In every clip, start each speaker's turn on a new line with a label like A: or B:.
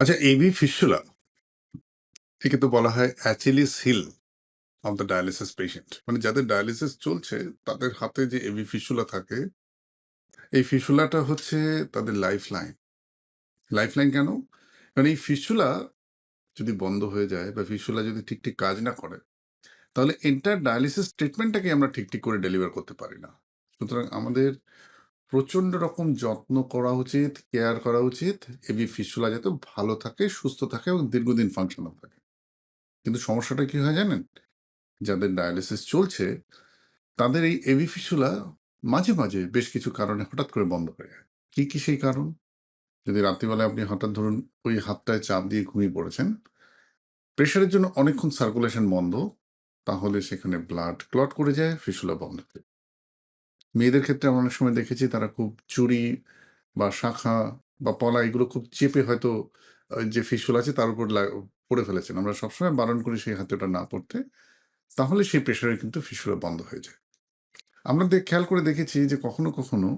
A: আচ্ছা, AV fistula একে তো বলা হয় Achilles heel of the dialysis patient. মানে যাদের ডায়ালিসিস চলছে তাদের হাতে যে এভি ফিস্টুলা থাকে, এই ফিস্টুলাটা হচ্ছে তাদের লাইফ লাইন। লাইফ লাইন কেন? কারণ এই ফিস্টুলা যদি বন্ধ হয়ে যায় বা ফিস্টুলা যদি ঠিক ঠিক কাজ না করে, তাহলে এন্টার ডায়ালিসিস ট্রিটমেন্টটাকে আমরা ঠিক ঠিক করে ডেলিভার করতে পারি না। সুতরাং আমাদের প্রচন্ড রকম যত্ন করা উচিত, কেয়ার করা উচিত, এভি ফিস্টুলা যাতে ভালো থাকে, সুস্থ থাকে এবং দীর্ঘদিন ফাংশনাল থাকে। কিন্তু সমস্যাটা কি হয় জানেন? যাদের ডায়ালিসিস চলছে তাদের এই এভি ফিস্টুলা মাঝে মাঝে বেশ কিছু কারণে হঠাৎ করে বন্ধ হয়ে যায়। কি কি সেই কারণ? যদি রাত্রিবেলায় আপনি হঠাৎ ধরুন ওই হাতটায় চাপ দিয়ে ঘুমিয়ে পড়েছেন, প্রেশারের জন্য অনেকক্ষণ সার্কুলেশন বন্ধ, তাহলে সেখানে ব্লাড ক্লট করে যায়, ফিস্টুলা বন্ধ হয়ে যায়। মেয়েদের ক্ষেত্রে আমরা অনেক সময় দেখেছি তারা খুব চুড়ি বা শাঁখা বা পলা এগুলো খুব চেপে হয়তো যে ফিস্টুলা আছে তার উপর পড়ে ফেলেছেন। আমরা সবসময় বারণ করি সেই হাতে ওটা না পড়তে। তাহলে সেই প্রেশারে কিন্তু ফিস্টুলা বন্ধ হয়ে যায়। আমরা খেয়াল করে দেখেছি যে কখনো কখনো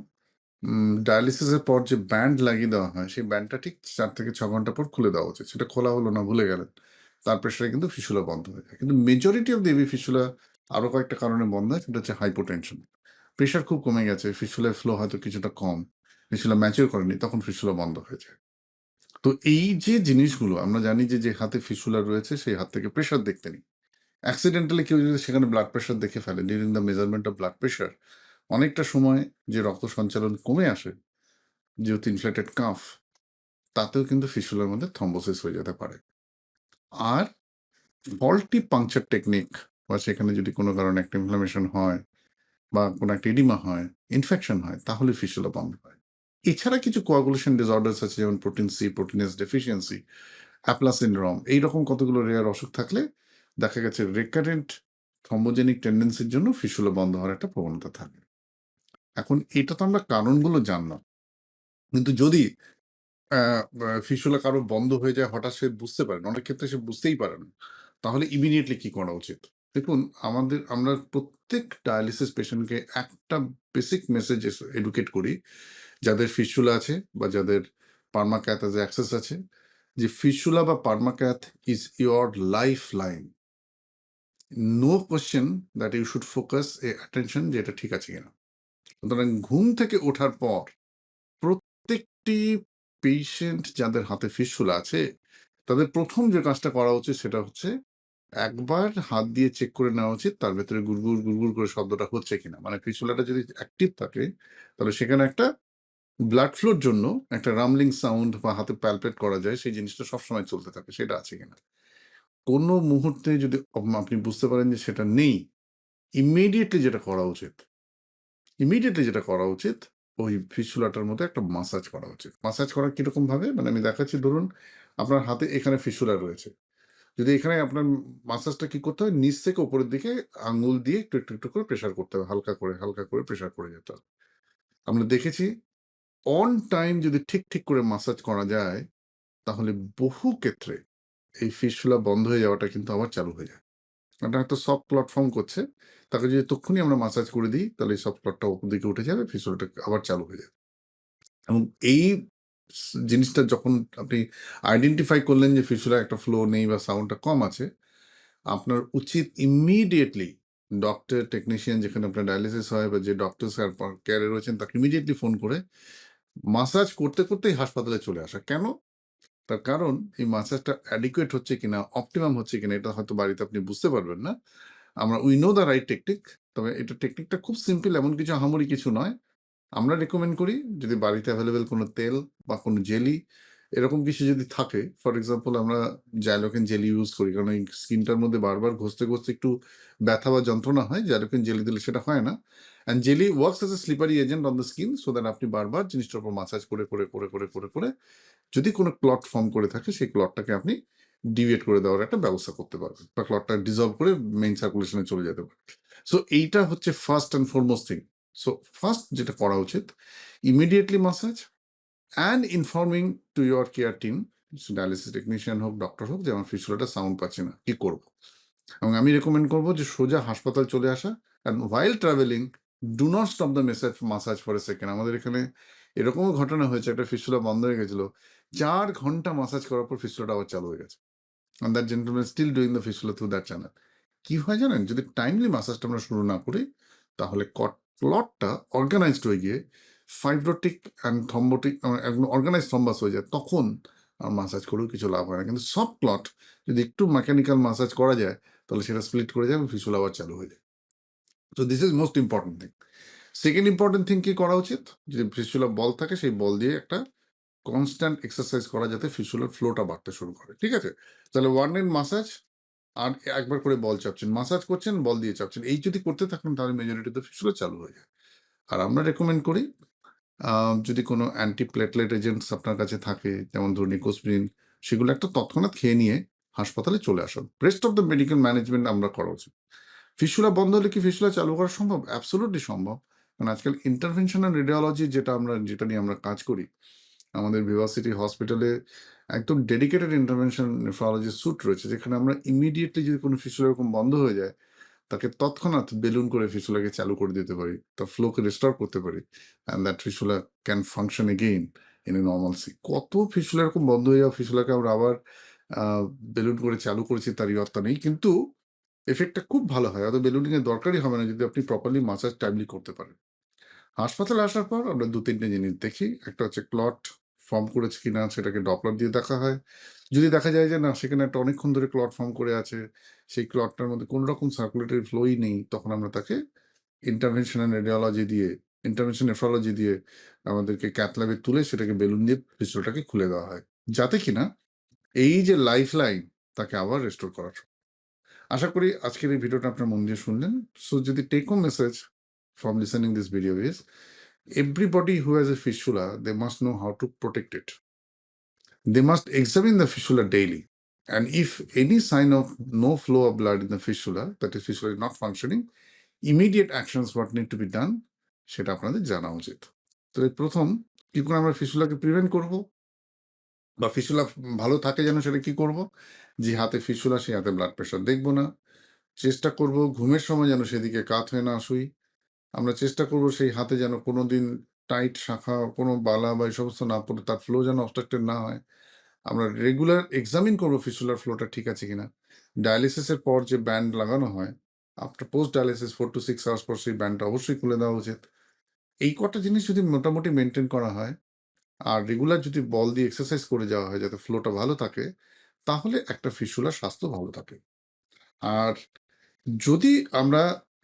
A: ডায়ালিসিসের পর যে ব্যান্ড লাগিয়ে দেওয়া হয়, সেই ব্যান্ডটা ঠিক ৪ থেকে ৬ ঘন্টা পর খুলে দেওয়া উচিত। সেটা খোলা হলো না, ভুলে গেলেন। তার প্রেসারে কিন্তু ফিস্টুলা বন্ধ হয়ে যায়। কিন্তু majority of the AV fistula আরো কয়েকটা কারণে বন্ধ হয়, সেটা হচ্ছে হাইপোটেনশন। প্রেশার খুব কমে গেছে, ফিস্টুলার ফ্লো হয়তো কিছুটা কম, ফিস্টুলা ম্যাচিউর করেনি, তখন ফিস্টুলা বন্ধ হয়ে যায়। তো এই যে জিনিসগুলো আমরা জানি যে হাতে ফিস্টুলা রয়েছে সেই হাত থেকে প্রেশার দেখতে নেই। অ্যাক্সিডেন্টালি কেউ যদি সেখানে ব্লাড প্রেশার দেখে ফেলে during the measurement of blood pressure, অনেকটা সময় যে রক্ত সঞ্চালন কমে আসে, যেহেতু ইনফ্লেটেড কাফ, তাতেও কিন্তু ফিস্টুলার মধ্যে থ্রম্বোসিস হয়ে যেতে পারে। আর ফল্টি পাংচার টেকনিক বা সেখানে যদি কোনো কারণে একটা ইনফ্লামেশন হয় বা কোনো একটা ইডিমা হয়, ইনফেকশন হয়, তাহলে ফিস্টুলা বন্ধ হয়। এছাড়া কিছু কোয়াগুলেশন ডিসঅর্ডার্স আছে, যেমন protein C, proteinase deficiency, অ্যাপলা syndrome, এইরকম কতগুলো রেয়ার অসুখ থাকলে দেখা গেছে রিকারেন্ট থ্রম্বোজেনিক টেন্ডেন্সির জন্য ফিস্টুলা বন্ধ হওয়ার একটা প্রবণতা থাকে। এখন এটা তো আমরা কারণগুলো জানলাম, কিন্তু যদি ফিস্টুলা কারো বন্ধ হয়ে যায় হঠাৎ, সে বুঝতে পারে না, অনেক ক্ষেত্রে সে বুঝতেই পারে না, তাহলে ইমিডিয়েটলি কি করা উচিত? দেখুন, আমরা প্রত্যেক ডায়ালিসিস পেশেন্টকে একটা বেসিক মেসেজ এডুকেট করি, যাদের ফিস্টুলা আছে বা যাদের পার্মাক্যাথ অ্যাক্সেস আছে, যে ফিস্টুলা বা permacath is your lifeline. No question that you should focus attention যে এটা ঠিক আছে কিনা। সুতরাং ঘুম থেকে ওঠার পর প্রত্যেকটি পেশেন্ট যাদের হাতে ফিস্টুলা আছে, তাদের প্রথম যে কাজটা করা উচিত সেটা হচ্ছে একবার হাত দিয়ে চেক করে নেওয়া উচিত তার ভেতরে গুড়গুড় গুড়গুড় করে শব্দটা হচ্ছে কিনা। মানে ফিস্টুলাটা যদি অ্যাক্টিভ থাকে, তাহলে সেখানে একটা ব্লাড ফ্লোর জন্য একটা রামলিং সাউন্ড বা হাতে প্যালপেট করা যায়, সেই জিনিসটা সবসময় চলতে থাকে, সেটা আছে কিনা। কোনো মুহূর্তে যদি আপনি বুঝতে পারেন যে সেটা নেই, ইমিডিয়েটলি যেটা করা উচিত, ওই ফিস্টুলাটার মধ্যে একটা মাসাজ করা উচিত। মাসাজ করা কিরকম ভাবে? মানে আমি দেখাচ্ছি, ধরুন আপনার হাতে এখানে ফিস্টুলা রয়েছে। যদি এখানে আপনার মাসাজটা কি করতে হয়, নিচ থেকে উপরের দিকে আঙ্গুল দিয়ে একটু একটু একটু করে প্রেসার করতে হবে, হালকা করে প্রেসার করে যেতে হবে। আমরা দেখেছি অন টাইম যদি ঠিক ঠিক করে মাসাজ করা যায়, তাহলে বহু ক্ষেত্রে এই ফিস্টুলা বন্ধ হয়ে যাওয়াটা কিন্তু আবার চালু হয়ে যায়। এটা হয়তো সফট ক্লট ফর্ম করছে, তাকে যদি তক্ষুনি আমরা মাসাজ করে দিই, তাহলে এই সফট ক্লটটা উপর দিকে উঠে যাবে, ফিস্টুলাটা আবার চালু হয়ে যাবে। এবং এই জিনিসটা যখন আপনি আইডেন্টিফাই করলেন যে ফিস্টুলার একটা ফ্লো নেই বা সাউন্ডটা কম আছে, আপনার উচিত ইমিডিয়েটলি ডক্টর, টেকনিশিয়ান, যেখানে আপনার ডায়ালিসিস হয় বা যে ডক্টর কেয়ারে রয়েছেন, তাকে ইমিডিয়েটলি ফোন করে মাসাজ করতে করতেই হাসপাতালে চলে আসা। কেন? তার কারণ এই মাসাজটা অ্যাডিকুয়েট হচ্ছে কিনা, অপটিমাম হচ্ছে কিনা, এটা হয়তো বাড়িতে আপনি বুঝতে পারবেন না। We know the right technique. তবে এটা টেকনিকটা খুব সিম্পল, এমন কিছু আহামরি কিছু নয়। আমরা রেকমেন্ড করি, যদি বাড়িতে অ্যাভেলেবেল কোনো তেল বা কোনো জেলি এরকম কিছু যদি থাকে, ফর এক্সাম্পল আমরা জাইলোকেন জেলি ইউজ করি, কারণ এই স্কিনটার মধ্যে বারবার ঘষতে ঘষতে একটু ব্যথা বা যন্ত্রণা হয়, জাইলোকেন জেলি দিলে সেটা হয় না। And jelly works as a slippery agent on the skin, so that আপনি বারবার জিনিসটার উপর মাসাজ করে যদি কোনো ক্লট ফর্ম করে থাকে, সেই ক্লটটাকে আপনি ডিভিয়েট করে দেওয়ার একটা ব্যবস্থা করতে পারবেন, বা ক্লটটা ডিজলভ করে মেইন সার্কুলেশনে চলে যেতে পারে। সো এইটা হচ্ছে first and foremost thing. So first যেটা করা উচিত, immediately massage and informing to your care team, dialysis technician হোক, ডক্টর হোক, যে আমার ফিস্টুলাটা সাউন্ড পাচ্ছি না, কি করব। এবং আমি রেকমেন্ড করবো যে সোজা হাসপাতাল চলে আসা। And while travelling, do not stop the massage for a second. আমাদের এখানে এরকমও ঘটনা হয়েছে, একটা ফিস্টুলা বন্ধ হয়ে গেছিল, 4 ঘন্টা মাসাজ করার পর ফিস্টুলাটা আবার চালু হয়ে গেছে। And that gentleman is still doing the fistula through that channel. কি হয় জানেন? যদি টাইমলি মাসাজটা আমরা শুরু না করি, তাহলে ক্লটটা অর্গানাইজড হয়ে গিয়ে ফাইব্রোটিক অ্যান্ড থ্রম্বোটিক একদম অর্গানাইজড থ্রম্বাস হয়ে যায়। তখন আর মাসাজ করেও কিছু লাভ হয় না। কিন্তু সফট ক্লট যদি একটু মেকানিক্যাল মাসাজ করা যায়, তাহলে সেটা স্প্লিট করে যায় এবং ফিস্টুলা আবার চালু হয়ে যায়। So this is most important thing. Second important thing কি করা উচিত? যদি ফিস্টুলা বল থাকে, সেই বল দিয়ে একটা কনস্ট্যান্ট এক্সারসাইজ করা যাতে ফিস্টুলার ফ্লোটা বাড়তে শুরু করে। ঠিক আছে? তাহলে ওয়ান এন্ড মাসাজ আর একবার করে বল চাপছেন, মাসাজ করছেন, বল দিয়ে চাপছেন। এই যদি করতে থাকেন তাহলে মেজরিটি তো ফিস্টুলা চালু হয়ে যায়। আর আমরা রেকমেন্ড করি যদি কোনো অ্যান্টি প্লেটলেট এজেন্টস আপনার কাছে থাকে, যেমন ধরুন ইকোস্প্রিন, সেগুলো একটা তৎক্ষণাৎ খেয়ে নিয়ে হাসপাতালে চলে আসুন। Rest of the medical management আমরা করা উচিত। ফিস্টুলা বন্ধ হলে কি ফিস্টুলা চালু করা সম্ভব? অ্যাবসোলুটলি সম্ভব। কারণ আজকাল ইন্টারভেনশনাল রেডিওলজি যেটা নিয়ে আমরা কাজ করি, আমাদের ভিভাসিটি হসপিটালে একদম ডেডিকেটেড ইন্টারভেনশন নেফ্রোলজি স্যুট রয়েছে, যেখানে আমরা ইমিডিয়েটলি যদি কোনো ফিস্টুলা এরকম বন্ধ হয়ে যায়, তাকে তৎক্ষণাৎ বেলুন করে ফিস্টুলাকে চালু করে দিতে পারি, তার ফ্লোকে রেস্টোর করতে পারি, and that fistula can function again in a normalcy. কত ফিস্টুলা এরকম বন্ধ হয়ে যাওয়া ফিস্টুলাকে আমরা আবার বেলুন করে চালু করেছি তার ইয়ত্তা নেই, কিন্তু এফেক্টটা খুব ভালো হয়। অত বেলুনিং এর দরকারই হবে না যদি আপনি প্রপারলি মাসাজ টাইমলি করতে পারেন। হাসপাতালে আসার পর আমরা ২-৩টে জিনিস দেখি। একটা হচ্ছে ক্লট ফর্ম করেছে কিনা, সেটাকে ডপলার দিয়ে দেখা হয়। যদি দেখা যায় যে না, সেখানে একটা অনেকক্ষণ ধরে ক্লট ফর্ম করে আছে, সেই ক্লটটার মধ্যে কোনো রকম সার্কুলেটরি ফ্লোই নেই, তখন আমরা তাকে ইন্টারভেনশন নেফ্রোলজি দিয়ে আমাদেরকে ক্যাথ ল্যাবে তুলে সেটাকে বেলুন দিয়ে ফিস্টুলাটাকে খুলে দেওয়া হয়। যাতে কিনা এই যে লাইফ লাইন, তাকে আবার রেস্টোর করা। আশা করি আজকের এই ভিডিওটা আপনার মন দিয়ে শুনলেন। সো যদি take home message from listening this video is, everybody who has a fistula, they must know how to protect it. They must examine the fistula daily. And if any sign of no flow of blood in the fistula, that is fistula is not functioning, immediate actions what need to be done, সেটা আপনাদের জানা উচিত। তো প্রথম কি করে আমরা ফিস্টুলাকে prevent করব, বা ফিস্টুলা ভালো থাকে যেন, সেটা কি করব? যে হাতে ফিস্টুলা সেই হাতে ব্লাড প্রেশার দেখব না। চেষ্টা করব ঘুমের সময় যেন সেদিকে কাত হয়ে না শুই। আমরা চেষ্টা করব সেই হাতে যেন কোনোদিন টাইট শাখা, কোনো বালা বা এই সমস্ত না পড়ে, তার ফ্লো যেন অবস্ট্রাক্টেড না হয়। আমরা রেগুলার এক্সামিন করবো ফিস্টুলার ফ্লোটা ঠিক আছে কিনা। ডায়ালিসিসের পর যে ব্যান্ড লাগানো হয়, after post dialysis 4 to 6 hours পর সেই ব্যান্ডটা অবশ্যই খুলে দেওয়া উচিত। এই কটা জিনিস যদি মোটামুটি মেনটেন করা হয়, আর রেগুলার যদি বল দিয়ে এক্সারসাইজ করে যাওয়া হয় যাতে ফ্লোটা ভালো থাকে, তাহলে একটা ফিস্টুলার স্বাস্থ্য ভালো থাকে। আর যদি আমরা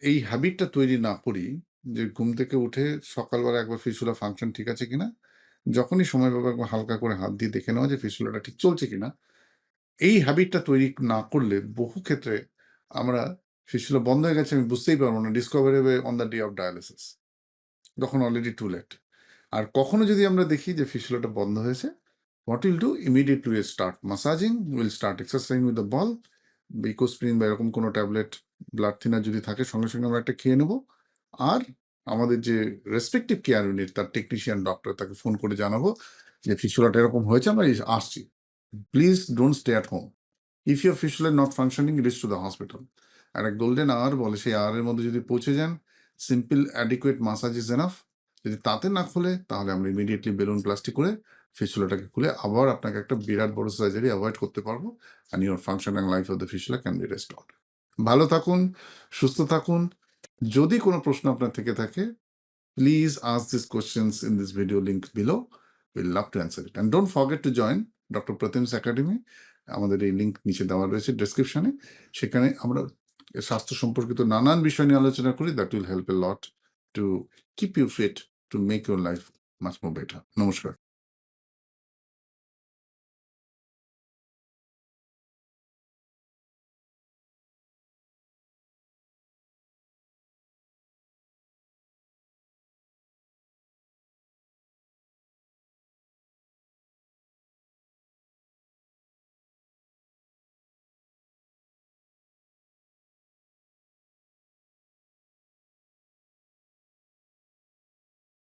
A: এই হ্যাবিটটা তৈরি না করি, যে ঘুম থেকে উঠে সকালবেলা একবার ফিস্টুলা ফাংশন ঠিক আছে কিনা, যখনই সময় পাবো একবার হালকা করে হাত দিয়ে দেখে নেওয়া যে ফিস্টুলাটা ঠিক চলছে কিনা, এই হ্যাবিটটা তৈরি না করলে বহু ক্ষেত্রে আমরা ফিস্টুলা বন্ধ হয়ে গেছে আমি বুঝতেই পারবো না, ডিসকভার হবে on the day of dialysis, তখন অলরেডি টু লেট। আর কখনো যদি আমরা দেখি যে ফিস্টুলাটা বন্ধ হয়েছে, what we'll do immediately, we'll start massaging, we'll start exercising with the ball, Ecosprin বা এরকম কোনো ট্যাবলেট, ব্লাড থিনার যদি থাকে সঙ্গে সঙ্গে আমরা একটা খেয়ে নেবো। আর আমাদের যে রেসপেক্টিভ কেয়ার ইউনিট, তার টেকনিশিয়ান ডক্টর, তাকে ফোন করে জানাবো যে ফিস্টুলাটা এরকম হয়েছে, আমরা আসছি, please don't stay at home. If your fistula not functioning, reach to the hospital. আর এক গোল্ডেন আওয়ার বলে, সেই আওয়ারের মধ্যে যদি পৌঁছে যান, simple adequate massage is enough. যদি তাতে না খুলে, তাহলে আমরা ইমিডিয়েটলি বেলুন প্লাস্টিক করে ফিস্টুলাটাকে খুলে আবার আপনাকে একটা বিরাট বড় সার্জারি অ্যাভয়েড করতে পারবো, and your function and life of the fistula can be restored. ভালো থাকুন, সুস্থ থাকুন। যদি কোনো প্রশ্ন আপনার থেকে থাকে, please ask these questions in this video link below. We'll love to answer it. And don't forget to join Dr. Pratim's Academy. আমাদের এই লিঙ্ক নিচে দেওয়া রয়েছে ডেসক্রিপশনে। সেখানে আমরা স্বাস্থ্য সম্পর্কিত নানান বিষয় নিয়ে আলোচনা করি। That will help a lot to keep you fit, to make your life much more better. নমস্কার।